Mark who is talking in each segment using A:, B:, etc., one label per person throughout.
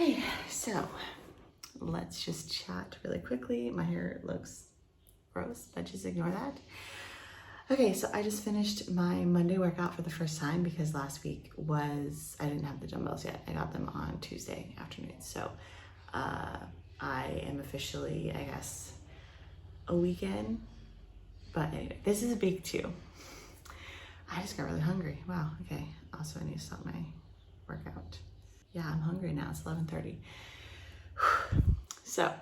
A: Okay, so let's just chat really quickly. My hair looks gross, but just ignore that. Okay, so I just finished my Monday workout for the first time because last week I didn't have the dumbbells yet. I got them on Tuesday afternoon. So I am officially, I guess, a weekend. But anyway, this is week 2. I just got really hungry. Wow, okay. Also, I need to stop my workout. Yeah, I'm hungry now. It's 11:30. So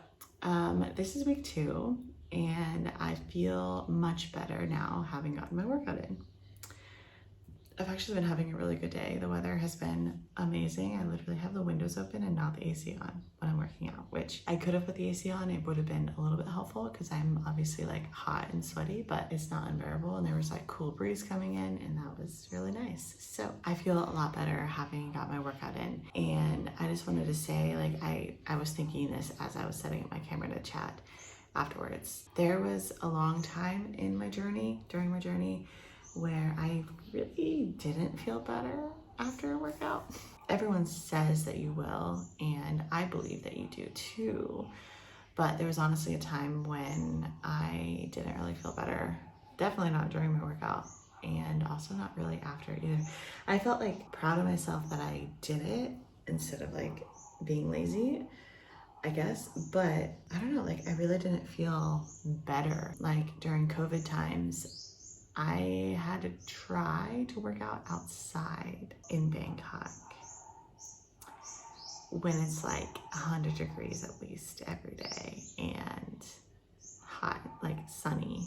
A: this is week 2. And I feel much better now having gotten my workout in. I've actually been having a really good day. The weather has been amazing. I literally have the windows open and not the AC on when I'm working out, which I could have put the AC on. It would have been a little bit helpful because I'm obviously like hot and sweaty, but it's not unbearable. And there was like cool breeze coming in and that was really nice. So I feel a lot better having got my workout in. And I just wanted to say, like, I was thinking this as I was setting up my camera to chat afterwards. There was a long time in my journey, during my journey, where I really didn't feel better after a workout. Everyone says that you will, and I believe that you do too. But there was honestly a time when I didn't really feel better. Definitely not during my workout, and also not really after either. I felt like proud of myself that I did it instead of like being lazy, I guess, but I don't know, like I really didn't feel better. Like during COVID times, I had to try to work out outside in Bangkok when it's like 100 degrees at least every day and hot, like sunny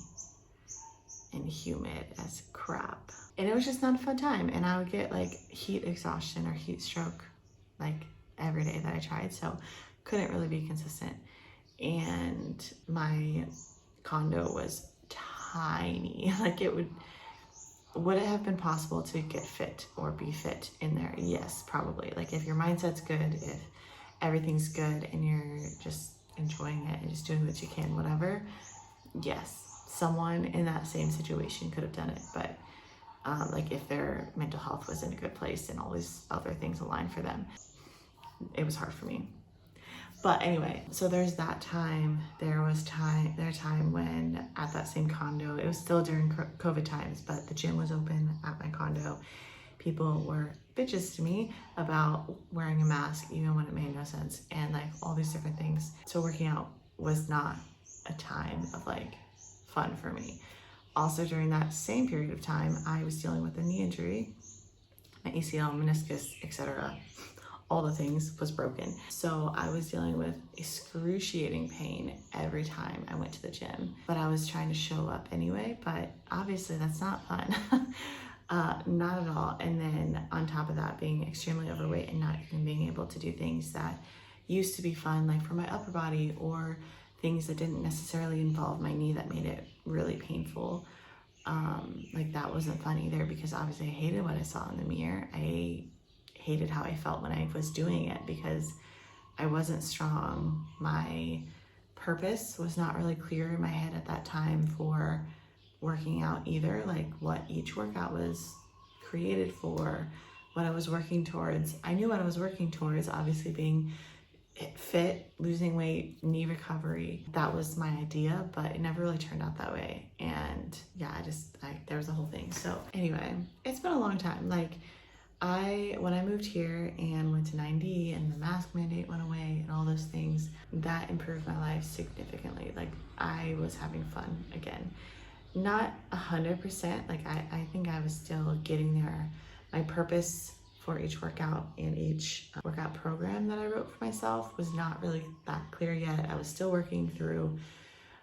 A: and humid as crap. And it was just not a fun time. And I would get like heat exhaustion or heat stroke like every day that I tried. So couldn't really be consistent. And my condo was tiny. Like would it have been possible to get fit or be fit in there? Yes, probably. Like if your mindset's good, if everything's good and you're just enjoying it and just doing what you can, whatever, yes, someone in that same situation could have done it. But like if their mental health was in a good place and all these other things aligned for them, it was hard for me. But anyway, so there's that time. There was time when at that same condo, it was still during COVID times, but the gym was open at my condo. People were bitches to me about wearing a mask, even when it made no sense, and like all these different things. So working out was not a time of like fun for me. Also during that same period of time, I was dealing with a knee injury, my ACL, meniscus, etc. All the things was broken. So I was dealing with excruciating pain every time I went to the gym, but I was trying to show up anyway, but obviously that's not fun. Not at all. And then on top of that, being extremely overweight and not even being able to do things that used to be fun, like for my upper body, or things that didn't necessarily involve my knee that made it really painful. Like that wasn't fun either because obviously I hated what I saw in the mirror. I hated how I felt when I was doing it because I wasn't strong. My purpose was not really clear in my head at that time for working out either, like what each workout was created for, what I was working towards. I knew what I was working towards, obviously being fit, losing weight, knee recovery. That was my idea, but it never really turned out that way. And yeah, there was a whole thing. So anyway, it's been a long time. Like when I moved here and went to 9D and the mask mandate went away and all those things, that improved my life significantly. Like I was having fun again. Not 100%, like I think I was still getting there. My purpose for each workout and each workout program that I wrote for myself was not really that clear yet. I was still working through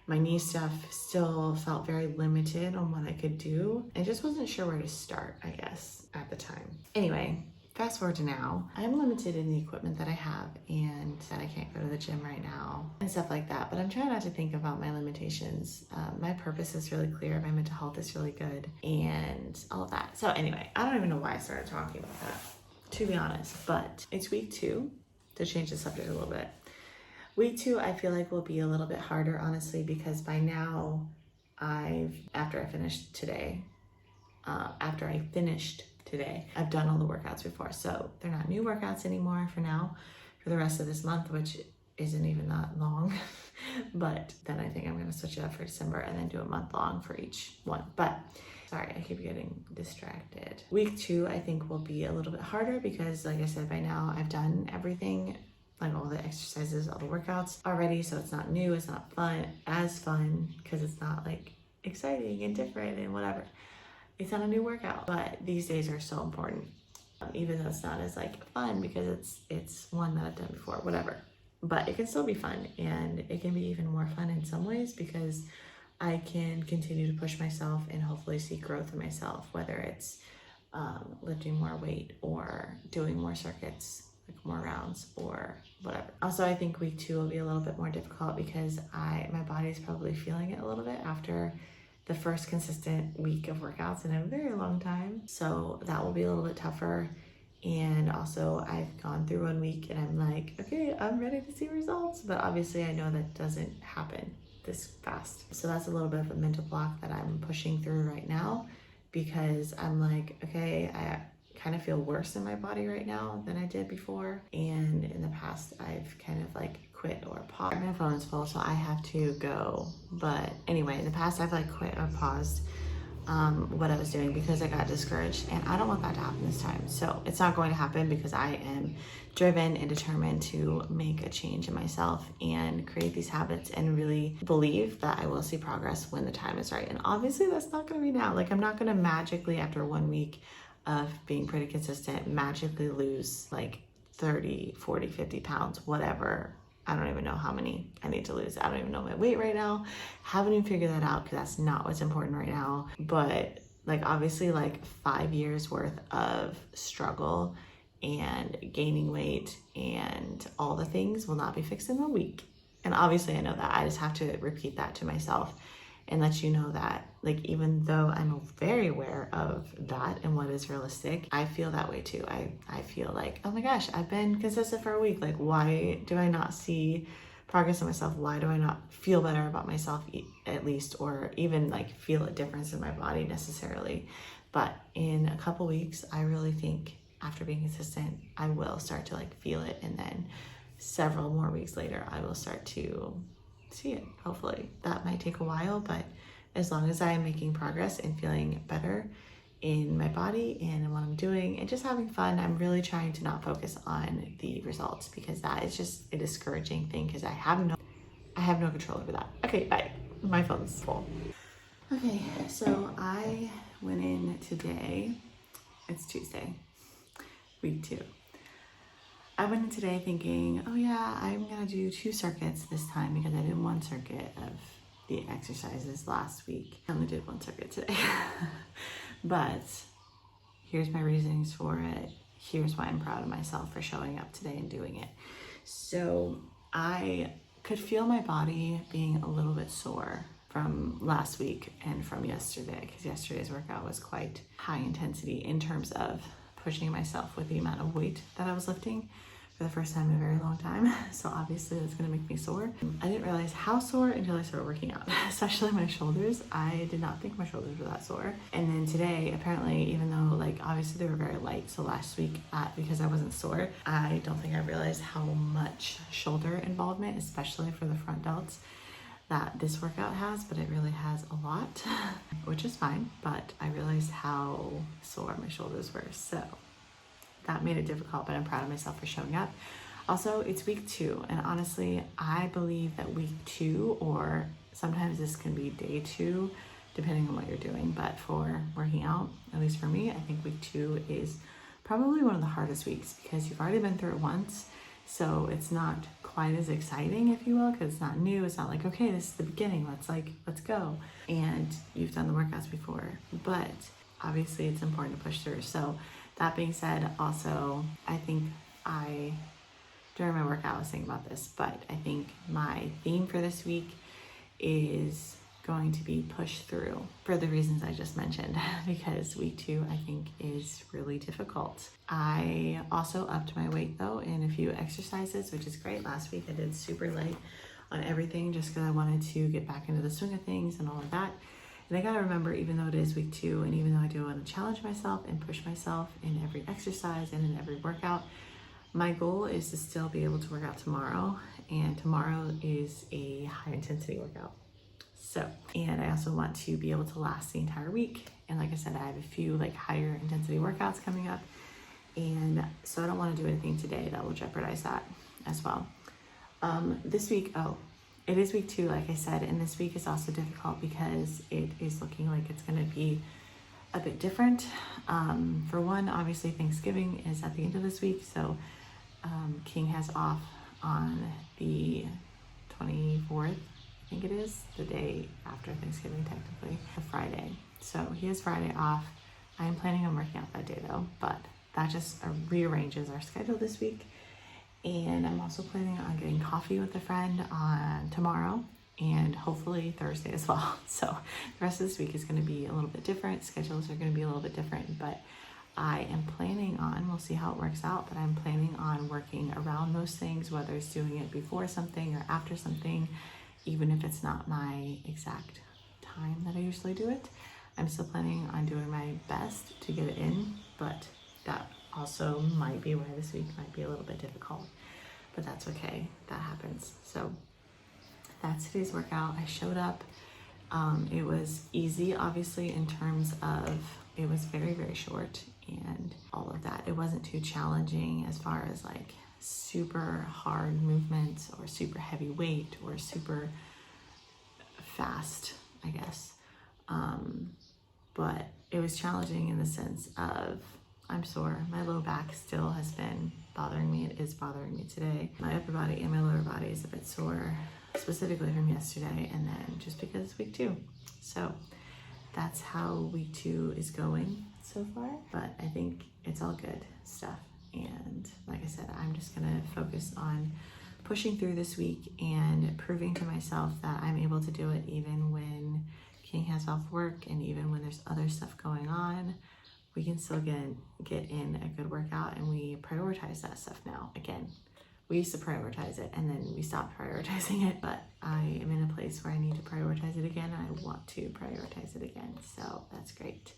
A: my knee stuff, still felt very limited on what I could do. I just wasn't sure where to start, I guess, at the time. Anyway, fast forward to now, I'm limited in the equipment that I have and that I can't go to the gym right now and stuff like that. But I'm trying not to think about my limitations. My purpose is really clear. My mental health is really good and all of that. So anyway, I don't even know why I started talking about that, to be honest, but it's week 2, to change the subject a little bit. Week 2, I feel like will be a little bit harder, honestly, because by now after I finished today, I've done all the workouts before. So they're not new workouts anymore for now, for the rest of this month, which isn't even that long. But then I think I'm gonna switch it up for December and then do a month long for each one. But sorry, I keep getting distracted. Week 2, I think, will be a little bit harder because, like I said, by now I've done everything, like all the exercises, all the workouts already. So it's not new, it's not fun, because it's not like exciting and different and whatever. It's not a new workout, but these days are so important. Even though it's not as like fun because it's one that I've done before, whatever. But it can still be fun, and it can be even more fun in some ways because I can continue to push myself and hopefully see growth in myself, whether it's lifting more weight or doing more circuits, like more rounds or whatever. Also, I think week 2 will be a little bit more difficult because my body's probably feeling it a little bit after the first consistent week of workouts in a very long time. So that will be a little bit tougher. And also I've gone through 1 week and I'm like, okay, I'm ready to see results. But obviously I know that doesn't happen this fast. So that's a little bit of a mental block that I'm pushing through right now, because I'm like, okay, I kind of feel worse in my body right now than I did before. And in the past, I've kind of like quit or paused. My phone's full, so I have to go. But anyway, in the past, I've like quit or paused what I was doing because I got discouraged, and I don't want that to happen this time. So it's not going to happen because I am driven and determined to make a change in myself and create these habits and really believe that I will see progress when the time is right. And obviously that's not going to be now. Like, I'm not going to magically, after 1 week of being pretty consistent, magically lose like 30, 40, 50 pounds, whatever. I don't even know how many I need to lose. I don't even know my weight right now. Haven't even figured that out because that's not what's important right now. But like, obviously, like 5 years worth of struggle and gaining weight and all the things will not be fixed in a week. And obviously I know that. I just have to repeat that to myself and let you know that, like, even though I'm very aware of that and what is realistic, I feel that way too. I feel like, oh my gosh, I've been consistent for a week. Like, why do I not see progress in myself? Why do I not feel better about myself at least, or even like feel a difference in my body necessarily? But in a couple weeks, I really think after being consistent, I will start to like feel it. And then several more weeks later, I will start to see it. Hopefully that might take a while, but as long as I am making progress and feeling better in my body and in what I'm doing and just having fun, I'm really trying to not focus on the results, because that is just a discouraging thing because I have no control over that. Okay, bye. My phone's full. Okay, so I went in today. It's Tuesday, week 2. I went in today thinking, oh yeah, I'm gonna do 2 circuits this time because I did 1 circuit of the exercises last week. I only did 1 circuit today. But here's my reasonings for it. Here's why I'm proud of myself for showing up today and doing it. So I could feel my body being a little bit sore from last week and from yesterday, because yesterday's workout was quite high intensity in terms of pushing myself with the amount of weight that I was lifting for the first time in a very long time. So obviously that's gonna make me sore. I didn't realize how sore until I started working out, especially my shoulders. I did not think my shoulders were that sore. And then today, apparently, even though like obviously they were very light, so last week because I wasn't sore, I don't think I realized how much shoulder involvement, especially for the front delts, that this workout has, but it really has a lot, which is fine, but I realized how sore my shoulders were. So that made it difficult, but I'm proud of myself for showing up. Also, it's week 2, and honestly, I believe that week 2, or sometimes this can be day 2, depending on what you're doing, but for working out, at least for me, I think week 2 is probably one of the hardest weeks because you've already been through it once. So it's not quite as exciting, if you will, because it's not new. It's not like, okay, this is the beginning. Let's go. And you've done the workouts before, but obviously it's important to push through. So that being said, also, I think during my workout, I was thinking about this, but I think my theme for this week is going to be push through for the reasons I just mentioned, because week 2 I think is really difficult. I also upped my weight though in a few exercises, which is great. Last week I did super light on everything just because I wanted to get back into the swing of things and all of that. And I gotta remember, even though it is week 2 and even though I do want to challenge myself and push myself in every exercise and in every workout, My goal is to still be able to work out tomorrow, and tomorrow is a high intensity workout. So, and I also want to be able to last the entire week. And like I said, I have a few like higher intensity workouts coming up. And so I don't want to do anything today that will jeopardize that as well. This week, it is week 2, like I said, and this week is also difficult because it is looking like it's going to be a bit different. For one, obviously Thanksgiving is at the end of this week, so King has off on the 24th, I think it is, the day after Thanksgiving technically, a Friday. So he has Friday off. I am planning on working out that day though, but that just rearranges our schedule this week. And I'm also planning on getting coffee with a friend on tomorrow and hopefully Thursday as well. So the rest of this week is going to be a little bit different. Schedules are going to be a little bit different, but I am planning on, we'll see how it works out, but I'm planning on working around those things, whether it's doing it before something or after something, even if it's not my exact time that I usually do it. I'm still planning on doing my best to get it in, but that also might be why this week might be a little bit difficult, but that's okay. That happens. So that's today's workout. I showed up. It was easy, obviously, in terms of it was very, very short and all of that. It wasn't too challenging as far as like super hard movements or super heavy weight or super fast, I guess. But it was challenging in the sense of I'm sore. My low back still has been bothering me. It is bothering me today. My upper body and my lower body is a bit sore, specifically from yesterday, and then just because it's week 2. So that's how week 2 is going so far, but I think it's all good stuff. And like I said, I'm just gonna focus on pushing through this week and proving to myself that I'm able to do it even when King has off work and even when there's other stuff going on. We can still get in a good workout, and we prioritize that stuff now. Again, we used to prioritize it and then we stopped prioritizing it, but I am in a place where I need to prioritize it again, and I want to prioritize it again. So that's great.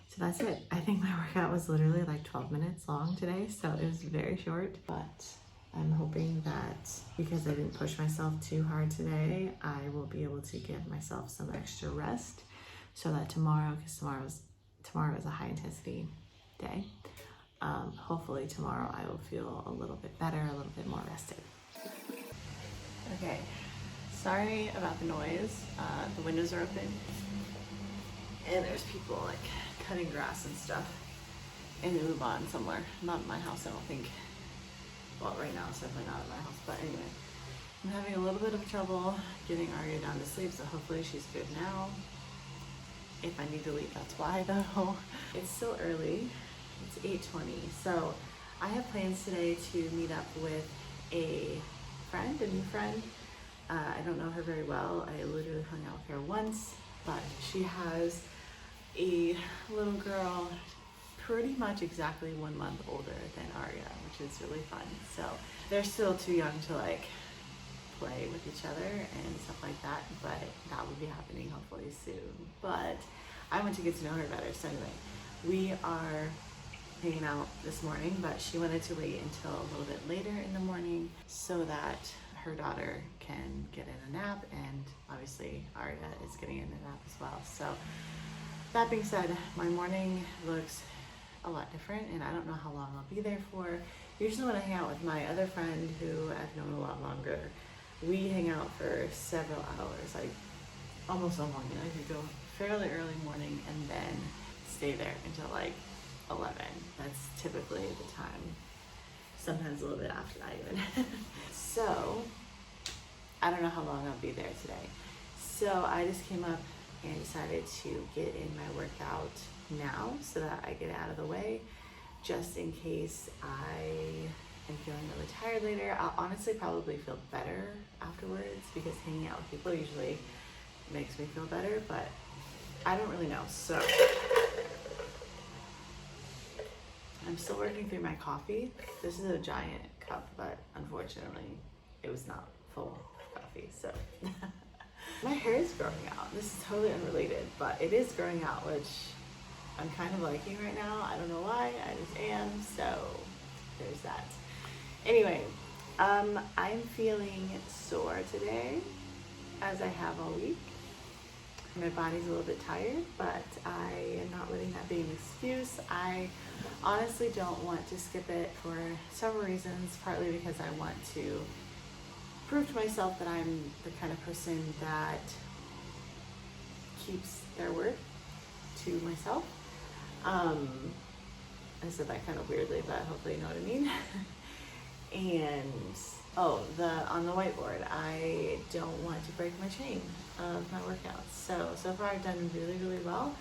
A: So that's it. I think my workout was literally like 12 minutes long today, so it was very short, but I'm hoping that because I didn't push myself too hard today, I will be able to give myself some extra rest so that tomorrow, because tomorrow is a high intensity day, hopefully tomorrow I will feel a little bit better, a little bit more rested. Okay, sorry about the noise. The windows are open and there's people like cutting grass and stuff in the Uban somewhere. Not in my house, I don't think. Well, right now it's definitely not at my house, but anyway. I'm having a little bit of trouble getting Arya down to sleep, so hopefully she's good now. If I need to leave, that's why though. It's still early, it's 8:20, so I have plans today to meet up with a new friend. I don't know her very well. I literally hung out with her once, but she has a little girl pretty much exactly 1 month older than Arya, which is really fun. So they're still too young to like play with each other and stuff like that, but that will be happening hopefully soon. But I want to get to know her better. So anyway, we are hanging out this morning, but she wanted to wait until a little bit later in the morning so that her daughter can get in a nap, and obviously Arya is getting in a nap as well. So that being said, my morning looks a lot different, and I don't know how long I'll be there for. Usually when I hang out with my other friend who I've known a lot longer, we hang out for several hours, like almost all morning. I could go fairly early morning and then stay there until like 11. That's typically the time. Sometimes a little bit after that even. So I don't know how long I'll be there today. So I just came up and decided to get in my workout now so that I get it out of the way, just in case I am feeling really tired later. I'll honestly probably feel better afterwards because hanging out with people usually makes me feel better, but I don't really know. So I'm still working through my coffee. This is a giant cup, but unfortunately it was not full of coffee, so. My hair is growing out. This is totally unrelated, but it is growing out, which I'm kind of liking right now. I don't know why, I just am, so there's that. Anyway, I'm feeling sore today, as I have all week. My body's a little bit tired, but I am not letting that be an excuse. I honestly don't want to skip it for several reasons, partly because I want to prove to myself that I'm the kind of person that keeps their word to myself. I said that kind of weirdly, but hopefully you know what I mean. And on the whiteboard, I don't want to break my chain of my workouts. So far I've done really, really well.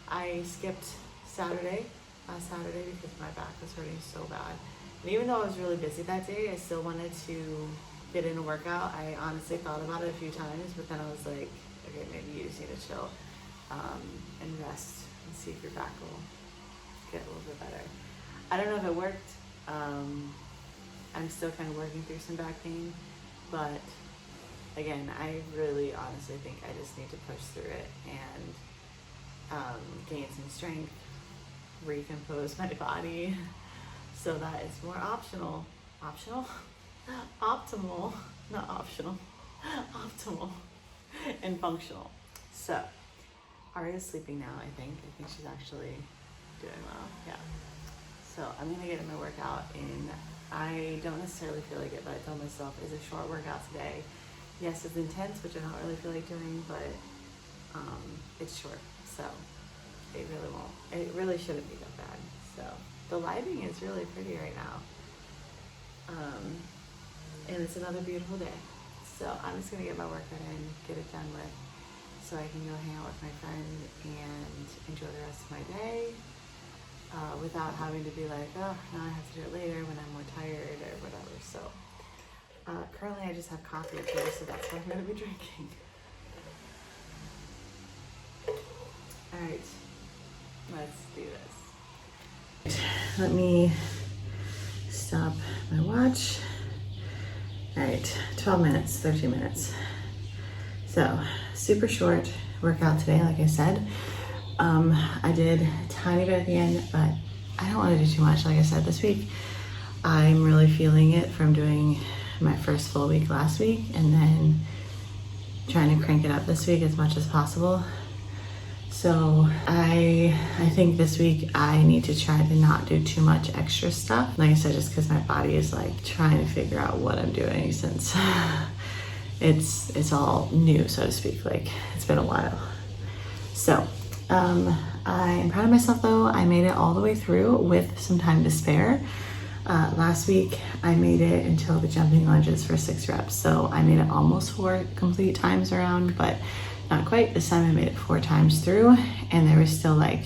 A: I skipped last Saturday, because my back was hurting so bad. And even though I was really busy that day, I still wanted to get in a workout. I honestly thought about it a few times, but then I was like, okay, maybe you just need to chill and rest and see if your back will get a little bit better. I don't know if it worked. I'm still kind of working through some back pain, but again, I really honestly think I just need to push through it and gain some strength, recompose my body so that it's more optimal, and functional. So, Aria's sleeping now, I think. I think she's actually doing well, yeah. So I'm gonna get in my workout, and I don't necessarily feel like it, but I told myself it's a short workout today. Yes, it's intense, which I don't really feel like doing, but it's short, so it really shouldn't be that bad. So the lighting is really pretty right now. And it's another beautiful day. So I'm just gonna get my workout in, get it done with, so I can go hang out with my friend and enjoy the rest of my day. Without having to be like, oh, now I have to do it later when I'm more tired or whatever. So currently I just have coffee here, so that's what I'm going to be drinking. All right, let's do this. Let me stop my watch. All right, 12 minutes, 13 minutes. So super short workout today, like I said. I did a tiny bit at the end, but I don't want to do too much. Like I said, this week, I'm really feeling it from doing my first full week last week, and then trying to crank it up this week as much as possible. So I think this week I need to try to not do too much extra stuff. Like I said, just because my body is like trying to figure out what I'm doing, since it's all new, so to speak. Like, it's been a while. So I'm proud of myself though. I made it all the way through with some time to spare. Last week I made it until the jumping lunges for 6 reps. So I made it almost 4 complete times around, but not quite. This time I made it 4 times through, and there was still like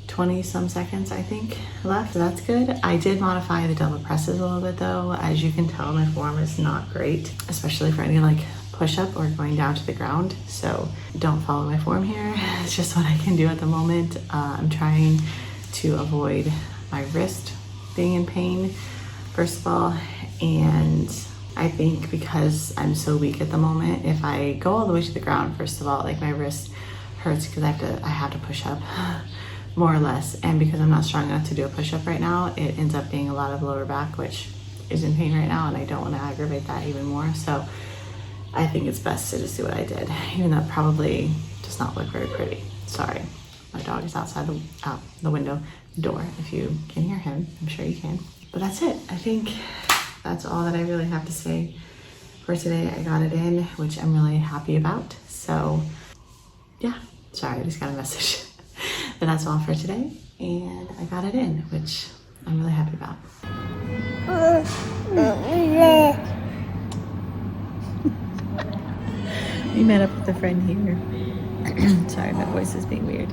A: 20 some seconds, I think, left. So that's good. I did modify the double presses a little bit though. As you can tell, my form is not great, especially for any like push-up or going down to the ground. So don't follow my form here. It's just what I can do at the moment. I'm trying to avoid my wrist being in pain, first of all. And I think because I'm so weak at the moment, if I go all the way to the ground, first of all, like my wrist hurts because I have to push up more or less. And because I'm not strong enough to do a push-up right now, it ends up being a lot of lower back, which is in pain right now, and I don't want to aggravate that even more. So I think it's best to just do what I did, even though it probably does not look very pretty. Sorry, my dog is outside the window door. If you can hear him, I'm sure you can. But that's it. I think that's all that I really have to say for today. I got it in, which I'm really happy about. So yeah, sorry, I just got a message. But that's all for today, and I got it in, which I'm really happy about. We met up with a friend here. Sorry, my voice is being weird.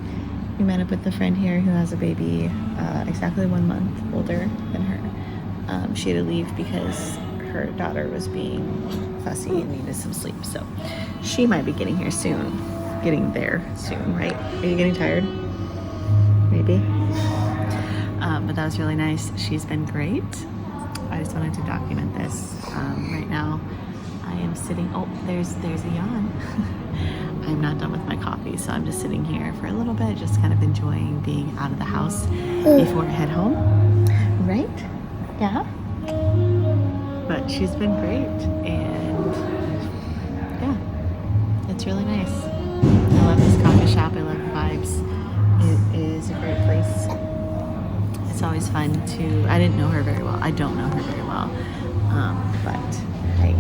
A: We met up with a friend here who has a baby exactly 1 month older than her. She had to leave because her daughter was being fussy and needed some sleep. So she might be getting there soon, right? Are you getting tired? Maybe. But that was really nice. She's been great. I just wanted to document this. Right now, I am sitting, there's a yawn. I'm not done with my coffee, so I'm just sitting here for a little bit, just kind of enjoying being out of the house before I head home. Right? Yeah? but she's been great, and yeah, it's really nice. I love this coffee shop. I love the vibes. It is a great place. It's always fun to, I didn't know her very well. I don't know her very well. But hey,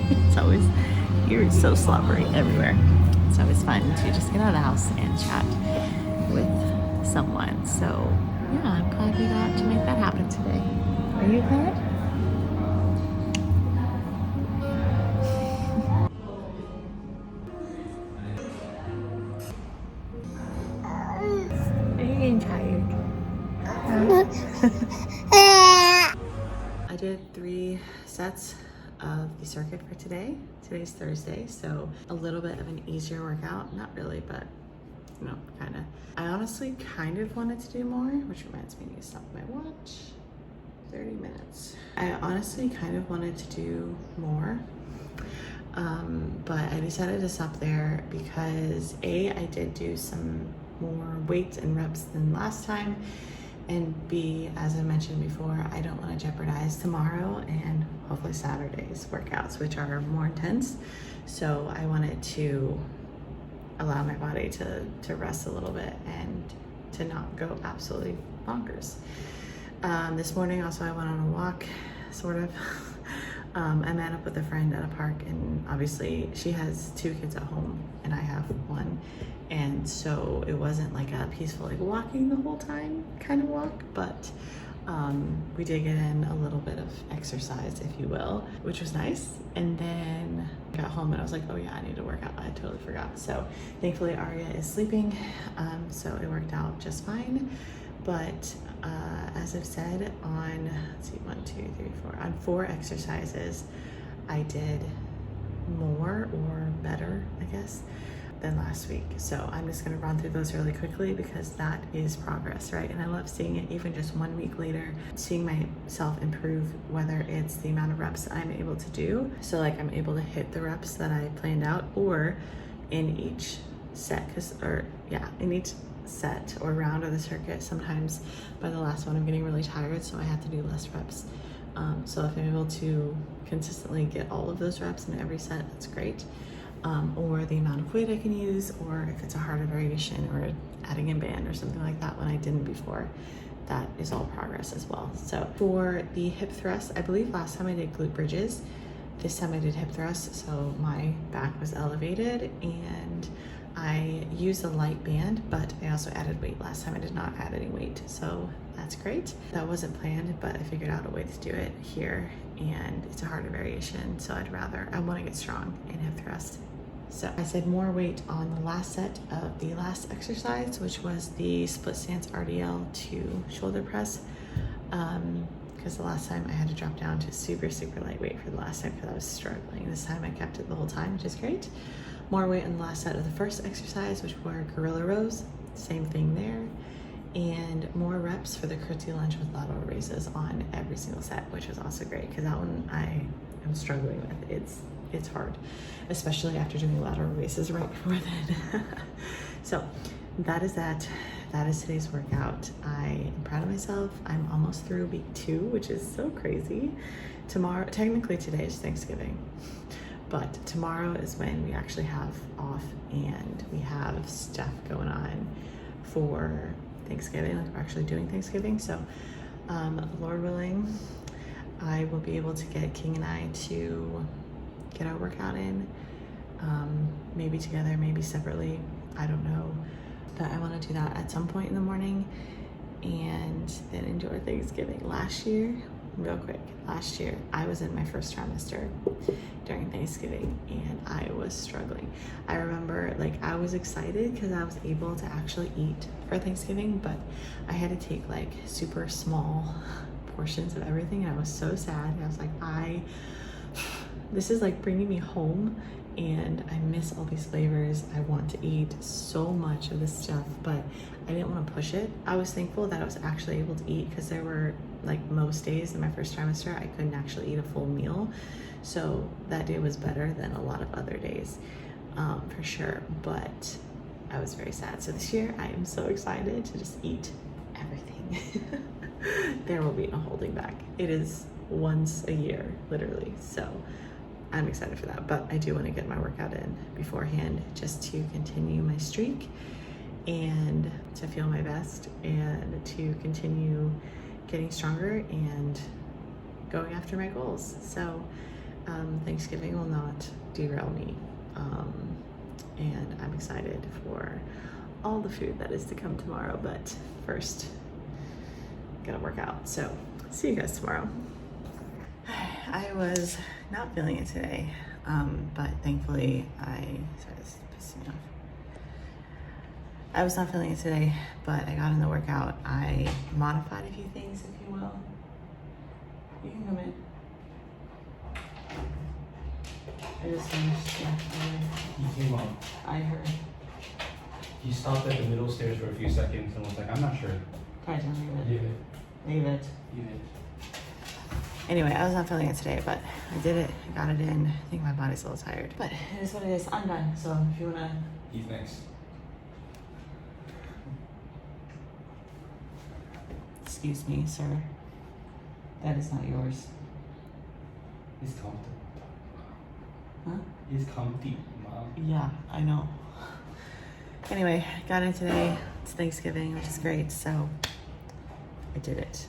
A: it's always, you're so slobbery everywhere. It's always fun to just get out of the house and chat with someone. So yeah, I'm glad we got to make that happen today. Are you glad? Are you getting tired? I did 3 sets of the circuit for today. Today's Thursday, so a little bit of an easier workout. Not really, but you know, kind of. I honestly kind of wanted to do more, which reminds me to stop my watch. 30 minutes. I honestly kind of wanted to do more, but I decided to stop there because A, I did do some more weights and reps than last time, and B, as I mentioned before, I don't want to jeopardize tomorrow and hopefully Saturday's workouts, which are more intense. So I wanted to allow my body to rest a little bit and to not go absolutely bonkers. This morning also I went on a walk, sort of. I met up with a friend at a park, and obviously she has 2 kids at home and I have 1. And so it wasn't like a peaceful like walking the whole time kind of walk, but we did get in a little bit of exercise, if you will, which was nice. And then I got home and I was like, oh yeah, I need to work out. I totally forgot. So thankfully Aria is sleeping, so it worked out just fine. But as I've said, on, let's see, 1, 2, 3, 4, on 4 exercises, I did more or better, I guess, than last week. So I'm just gonna run through those really quickly because that is progress, right? And I love seeing it even just 1 week later, seeing myself improve, whether it's the amount of reps I'm able to do. So like I'm able to hit the reps that I planned out, or in each set, in each set or round of the circuit, sometimes by the last one I'm getting really tired, so I have to do less reps. So if I'm able to consistently get all of those reps in every set, that's great. Or the amount of weight I can use, or if it's a harder variation or adding in band or something like that when I didn't before, that is all progress as well. So for the hip thrust, I believe last time I did glute bridges, this time I did hip thrusts, so my back was elevated and I used a light band, but I also added weight. Last time I did not add any weight, so that's great. That wasn't planned, but I figured out a way to do it here, and it's a harder variation, so I want to get strong in hip thrust. So I said more weight on the last set of the last exercise, which was the split stance RDL to shoulder press, because the last time I had to drop down to super lightweight for the last time because I was struggling. This time I kept it the whole time, which is great. More weight on the last set of the first exercise, which were gorilla rows, same thing there. And more reps for the curtsy lunge with lateral raises on every single set, which was also great because that one I am struggling with. It's hard, especially after doing lateral raises right before then. So that is that. That is today's workout. I am proud of myself. I'm almost through week 2, which is so crazy. Technically today is Thanksgiving, but tomorrow is when we actually have off and we have stuff going on for Thanksgiving, like we're actually doing Thanksgiving. So Lord willing, I will be able to get King and I to get our workout in, maybe together, maybe separately, I don't know, but I want to do that at some point in the morning and then enjoy Thanksgiving. Last year I was in my first trimester during Thanksgiving and I was struggling. I remember like I was excited because I was able to actually eat for Thanksgiving, but I had to take like super small portions of everything and I was so sad. I was like, this is like bringing me home and I miss all these flavors. I want to eat so much of this stuff, but I didn't want to push it. I was thankful that I was actually able to eat because there were like most days in my first trimester, I couldn't actually eat a full meal. So that day was better than a lot of other days, for sure. But I was very sad. So this year I am so excited to just eat everything. There will be no holding back. It is once a year, literally. So I'm excited for that, but I do want to get my workout in beforehand just to continue my streak and to feel my best and to continue getting stronger and going after my goals. So Thanksgiving will not derail me. And I'm excited for all the food that is to come tomorrow, but first, gotta work out. So see you guys tomorrow. I was not feeling it today, but thankfully sorry, this is pissing me off. I was not feeling it today, but I got in the workout. I modified a few things, if you will. You can come in. I just finished. Yeah,
B: You came on.
A: I heard.
B: You stopped at the middle stairs for a few seconds and was like, I'm not sure.
A: Guys, leave it.
B: Leave it.
A: Leave it.
B: Leave it.
A: Anyway, I was not feeling it today, but I did it. I got it in. I think my body's a little tired, but it is what it is. I'm done. So if you wanna.
B: He's next.
A: Excuse me, sir. That is not yours.
B: He's comfy.
A: Huh?
B: He's comfy, Mom.
A: Yeah, I know. Anyway, got in today. It's Thanksgiving, which is great, so I did it.